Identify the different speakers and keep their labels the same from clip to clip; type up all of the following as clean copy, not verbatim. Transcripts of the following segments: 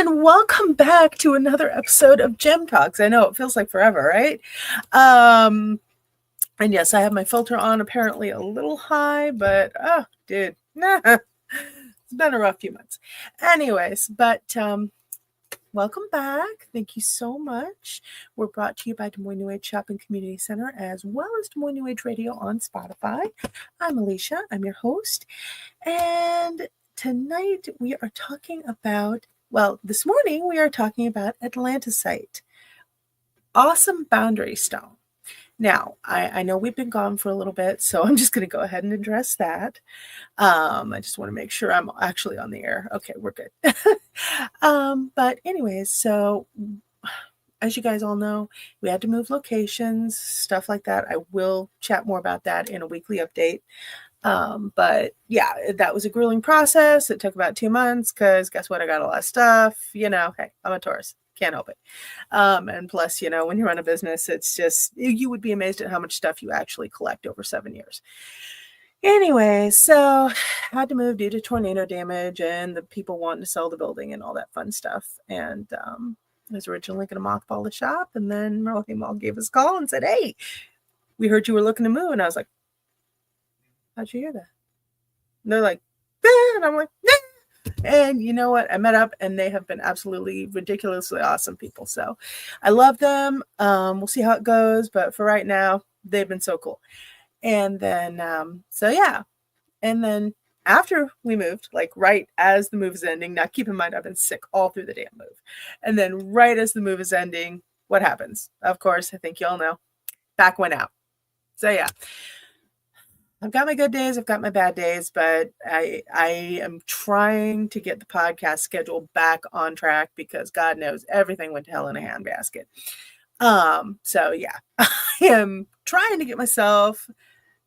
Speaker 1: and welcome back to another episode of GemTalks. I know it feels like forever, right? And yes, I have my filter on, apparently a little high, but dude, it's been a rough few months. Anyways, but welcome back. Thank you so much. We're brought to you by Des Moines New Age Shopping Community Center, as well as Des Moines New Age Radio on Spotify. I'm Alicia. I'm your host. And tonight we are talking about, this morning we are talking about Atlantisite. Awesome boundary stone. Now, I know we've been gone for a little bit, so I'm just going to go ahead and address that. I just want to make sure I'm actually on the air. Okay, we're good. But anyways, so as you guys all know, we had to move locations, stuff like that. I will chat more about that in a weekly update. But yeah, that was a grueling process. It took about 2 months because guess what? I got a lot of stuff. Hey, I'm a Taurus. Can't help it. And plus, when you run a business, it's just, you would be amazed at how much stuff you actually collect over 7 years. Anyway, so I had to move due to tornado damage and the people wanting to sell the building and all that fun stuff. And I was originally going to mothball the shop. And then Merle Mall gave us a call and said, "Hey, we heard you were looking to move." And I was like, "How'd you hear that?" And they're like, "Eh," and I'm like, "Eh." And you know what? I met up and they have been absolutely ridiculously awesome people. So I love them. We'll see how it goes. But for right now, they've been so cool. And then, And then after we moved, like right as the move is ending, now keep in mind, I've been sick all through the damn move. And then right as the move is ending, what happens? Of course, I think you all know, back went out. So yeah. I've got my good days, I've got my bad days, but I am trying to get the podcast schedule back on track because God knows everything went to hell in a handbasket. So yeah, I am trying to get myself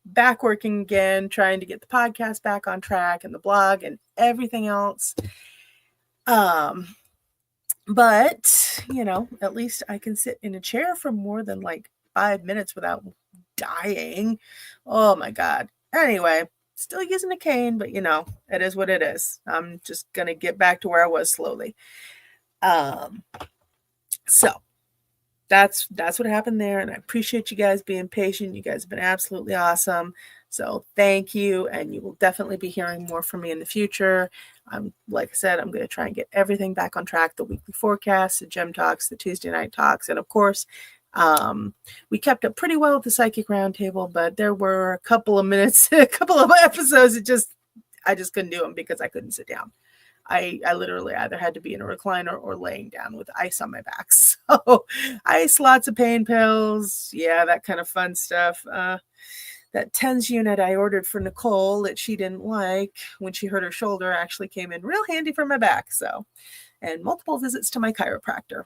Speaker 1: back working again, trying to get the podcast back on track and the blog and everything else. But at least I can sit in a chair for more than like 5 minutes without dying. Oh my God. Anyway, still using a cane, but it is what it is. I'm just going to get back to where I was slowly. So that's what happened there. And I appreciate you guys being patient. You guys have been absolutely awesome. So thank you. And you will definitely be hearing more from me in the future. Like I said, I'm going to try and get everything back on track. The weekly forecast, the Gem Talks, the Tuesday night talks. And of course, we kept up pretty well with the Psychic Roundtable, but there were a couple of minutes, a couple of episodes I just couldn't do them because I couldn't sit down. I literally either had to be in a recliner or laying down with ice on my back. So ice, lots of pain pills, yeah, that kind of fun stuff. That TENS unit I ordered for Nicole that she didn't like when she hurt her shoulder actually came in real handy for my back. So, and multiple visits to my chiropractor.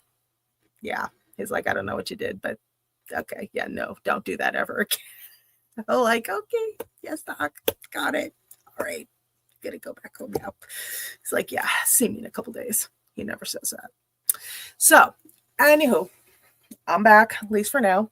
Speaker 1: Yeah. He's like, "I don't know what you did, but okay. Yeah, no, don't do that ever again." I'm like, "Okay, yes, doc, got it. All right, gotta go back home now." He's like, "Yeah, see me in a couple days." He never says that. So, anywho, I'm back, at least for now,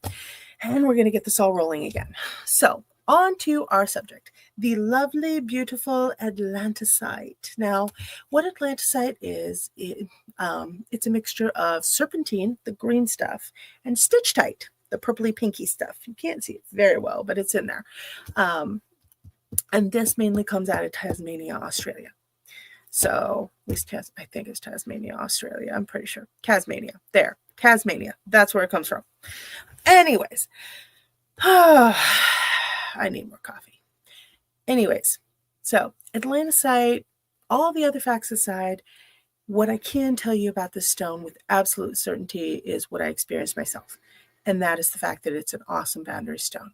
Speaker 1: and we're gonna get this all rolling again. So, on to our subject, the lovely, beautiful Atlantisite. Now, what Atlantisite is, it's a mixture of serpentine, the green stuff, and stitchtite, the purpley pinky stuff. You can't see it very well, but it's in there. And this mainly comes out of Tasmania, Australia. So, at least I think it's Tasmania, Australia. I'm pretty sure. Tasmania. There. Tasmania. That's where it comes from. Anyways. I need more coffee. Anyways, so Atlantisite, all the other facts aside, what I can tell you about this stone with absolute certainty is what I experienced myself. And that is the fact that it's an awesome boundary stone.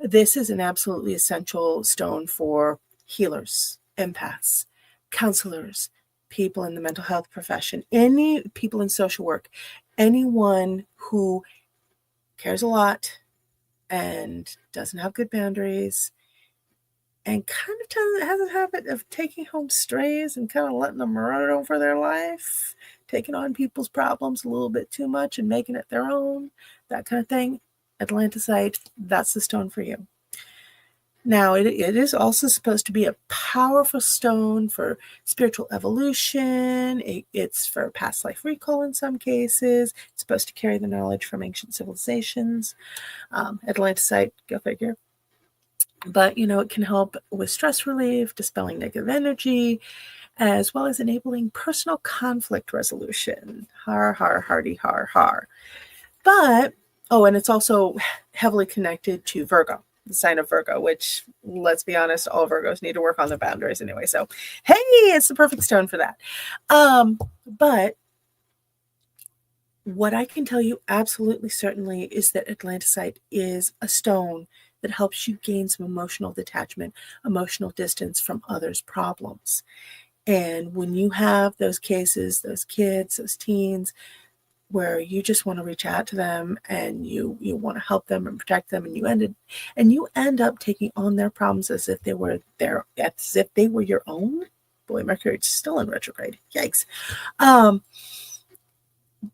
Speaker 1: This is an absolutely essential stone for healers, empaths, counselors, people in the mental health profession, any people in social work, anyone who cares a lot and doesn't have good boundaries and kind of has a habit of taking home strays and kind of letting them run over their life, taking on people's problems a little bit too much and making it their own, that kind of thing. Atlantisite, that's the stone for you. Now, it is also supposed to be a powerful stone for spiritual evolution. It's for past life recall in some cases. It's supposed to carry the knowledge from ancient civilizations. Atlantisite, go figure. But, it can help with stress relief, dispelling negative energy, as well as enabling personal conflict resolution. Har, har, hardy, har, har. But, and it's also heavily connected to Virgo, the sign of Virgo, which, let's be honest, all Virgos need to work on their boundaries anyway. So, hey, it's the perfect stone for that. But what I can tell you absolutely certainly is that Atlantisite is a stone that helps you gain some emotional detachment, emotional distance from others' problems. And when you have those cases, those kids, those teens, where you just want to reach out to them and you want to help them and protect them, and you end up taking on their problems as if they were your own. Boy, Mercury's still in retrograde. Yikes.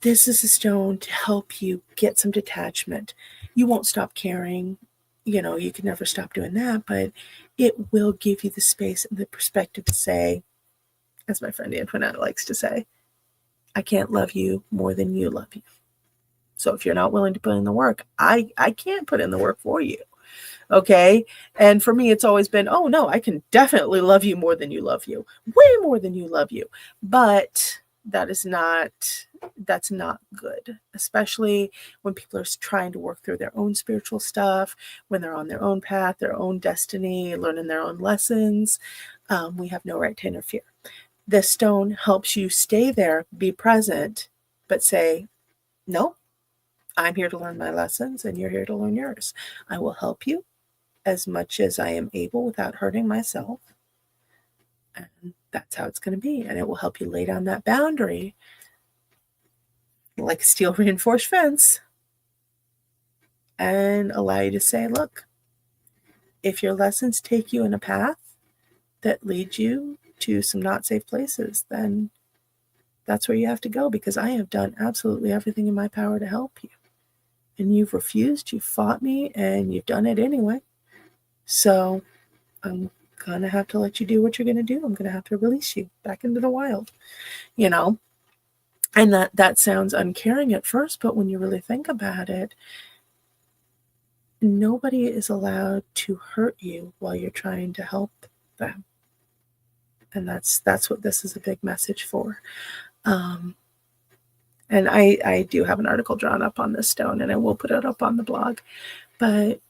Speaker 1: This is a stone to help you get some detachment. You won't stop caring. You can never stop doing that, but it will give you the space and the perspective to say, as my friend Antoinette likes to say, I can't love you more than you love you. So if you're not willing to put in the work, I can't put in the work for you. Okay. And for me, it's always been, oh no, I can definitely love you more than you love you, way more than you love you. But that's not good, especially when people are trying to work through their own spiritual stuff, when they're on their own path, their own destiny, learning their own lessons. We have no right to interfere. This stone helps you stay there, be present, but say, no, I'm here to learn my lessons and you're here to learn yours. I will help you as much as I am able without hurting myself. And that's how it's going to be. And it will help you lay down that boundary like a steel reinforced fence and allow you to say, look, if your lessons take you in a path that leads you to some not safe places, then that's where you have to go, because I have done absolutely everything in my power to help you. And you've refused, you've fought me, and you've done it anyway. So I'm going to have to let you do what you're going to do. I'm going to have to release you back into the wild, And that sounds uncaring at first, but when you really think about it, nobody is allowed to hurt you while you're trying to help them. And that's what this is a big message for. And I do have an article drawn up on this stone, and I will put it up on the blog. But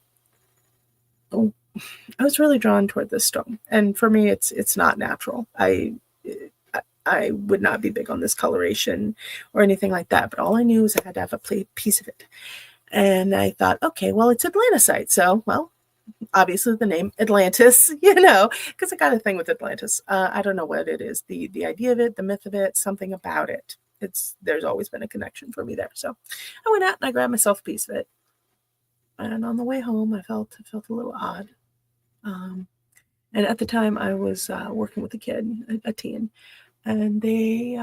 Speaker 1: I was really drawn toward this stone. And for me, it's not natural. I would not be big on this coloration or anything like that. But all I knew is I had to have a piece of it. And I thought, okay, well, it's Atlantisite. So, well, obviously the name Atlantis, because I got a thing with Atlantis. I don't know what it is. The idea of it, the myth of it, something about it. There's always been a connection for me there. So I went out and I grabbed myself a piece of it. And on the way home, I felt a little odd. And at the time I was working with a kid, a teen, and they,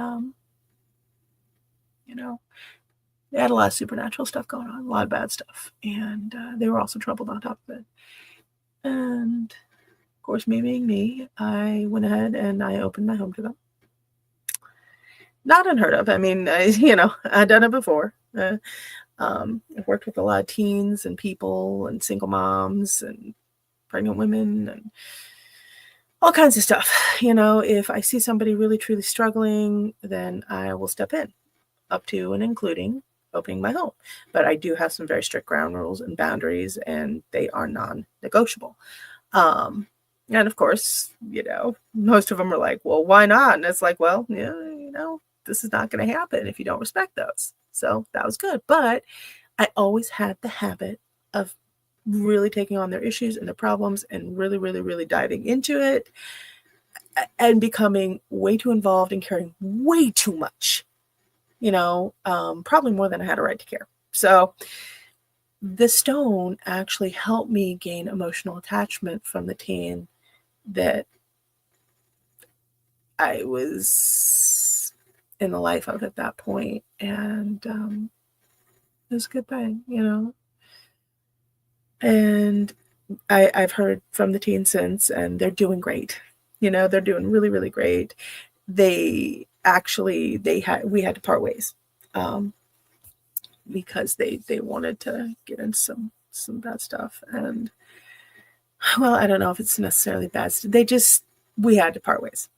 Speaker 1: they had a lot of supernatural stuff going on, a lot of bad stuff. And they were also troubled on top of it. And of course, me being me, I went ahead and I opened my home to them. Not unheard of. I mean, I'd done it before. I've worked with a lot of teens and people and single moms and pregnant women and all kinds of stuff. If I see somebody really, truly struggling, then I will step in, up to and including opening my home. But I do have some very strict ground rules and boundaries, and they are non-negotiable. And of course, most of them are like, well, why not? And it's like, well, this is not going to happen if you don't respect those. So that was good. But I always had the habit of really taking on their issues and their problems and really, really, really diving into it and becoming way too involved and caring way too much, probably more than I had a right to care. So the stone actually helped me gain emotional attachment from the teen that I was in the life of at that point. And it was a good thing, And I've heard from the teens since, and they're doing great. They're doing really, really great. We had to part ways because they wanted to get into some bad stuff. And well, I don't know if it's necessarily bad. We had to part ways,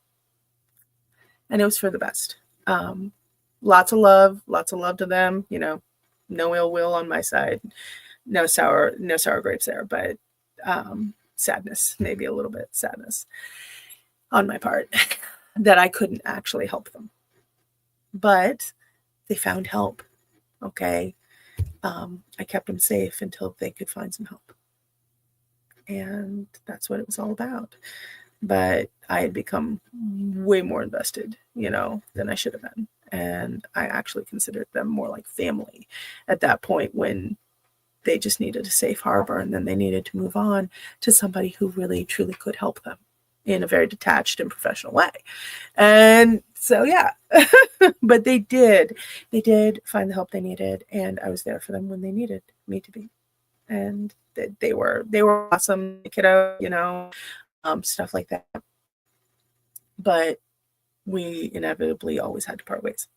Speaker 1: and it was for the best. Lots of love to them. No ill will on my side. No sour grapes there, but sadness, maybe a little bit sadness on my part that I couldn't actually help them. But they found help. Okay. I kept them safe until they could find some help. And that's what it was all about. But I had become way more invested, than I should have been. And I actually considered them more like family at that point, when they just needed a safe harbor, and then they needed to move on to somebody who really, truly could help them in a very detached and professional way. And so, yeah, but they did find the help they needed, and I was there for them when they needed me to be. And they were awesome, kiddo, stuff like that. But we inevitably always had to part ways.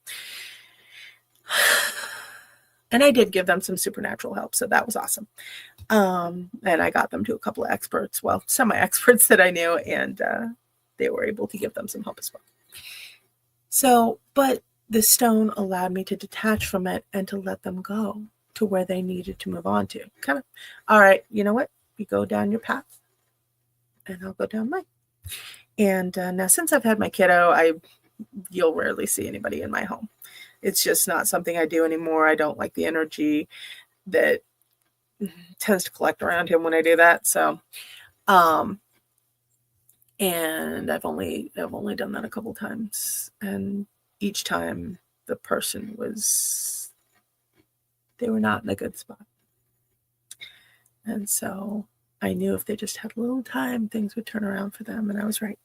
Speaker 1: And I did give them some supernatural help, so that was awesome. And I got them to a couple of experts, well, semi-experts that I knew, and they were able to give them some help as well. So, but the stone allowed me to detach from it and to let them go to where they needed to move on to. Kind of, all right, you know what? You go down your path, and I'll go down mine. And now, since I've had my kiddo, you'll rarely see anybody in my home. It's just not something I do anymore. I don't like the energy that tends to collect around him when I do that. So, and I've only done that a couple times, and each time the person they were not in a good spot. And so I knew if they just had a little time, things would turn around for them, and I was right.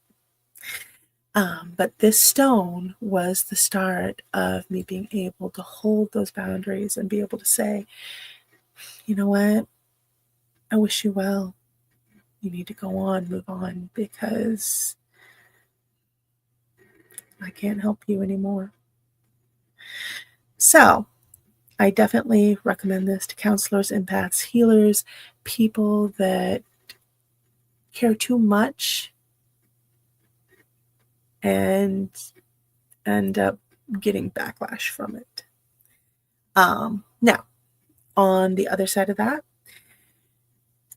Speaker 1: But this stone was the start of me being able to hold those boundaries and be able to say, you know what? I wish you well. You need to go on, move on, because I can't help you anymore. So I definitely recommend this to counselors, empaths, healers, people that care too much and end up getting backlash from it. Now, on the other side of that,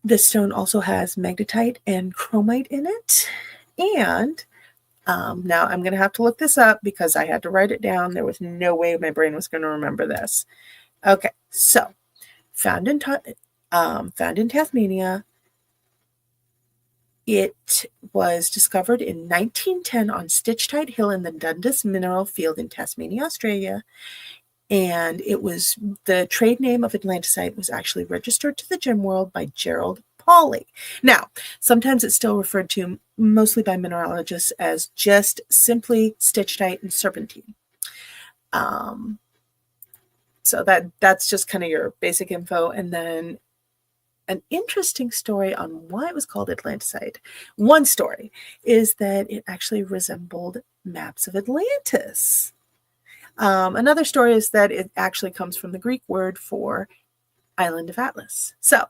Speaker 1: this stone also has magnetite and chromite in it. And now I'm going to have to look this up because I had to write it down. There was no way my brain was going to remember this. Okay, so found in Tasmania. It was discovered in 1910 on Stitchtide Hill in the Dundas Mineral Field in Tasmania, Australia. And it was the trade name of Atlantisite was actually registered to the gem world by Gerald Pauley. Now, sometimes it's still referred to mostly by mineralogists as just simply stitchtite and serpentine. So that's just kind of your basic info. And then an interesting story on why it was called Atlantisite. One story is that it actually resembled maps of Atlantis. Another story is that it actually comes from the Greek word for island of Atlas. So,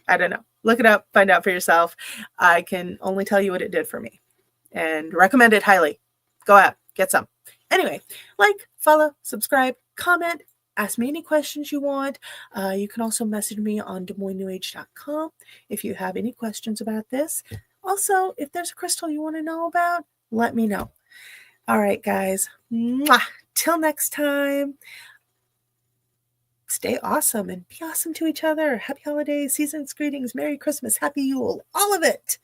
Speaker 1: I don't know. Look it up, find out for yourself. I can only tell you what it did for me and recommend it highly. Go out, get some. Anyway, like, follow, subscribe, comment, ask me any questions you want. You can also message me on DesMoinesNewAge.com if you have any questions about this. Also, if there's a crystal you want to know about, let me know. All right, guys. Mwah. Till next time. Stay awesome and be awesome to each other. Happy holidays, season's greetings, Merry Christmas, Happy Yule, all of it.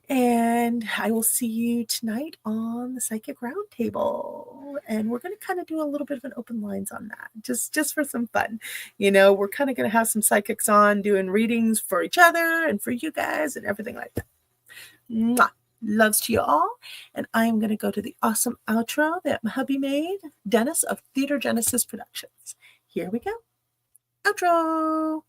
Speaker 1: And I will see you tonight on the Psychic Roundtable. And we're going to kind of do a little bit of an open lines on that, just for some fun. We're kind of going to have some psychics on doing readings for each other and for you guys and everything like that. Mwah. Loves to you all. And I'm going to go to the awesome outro that my hubby made, Dennis of Theater Genesis Productions. Here we go. Outro.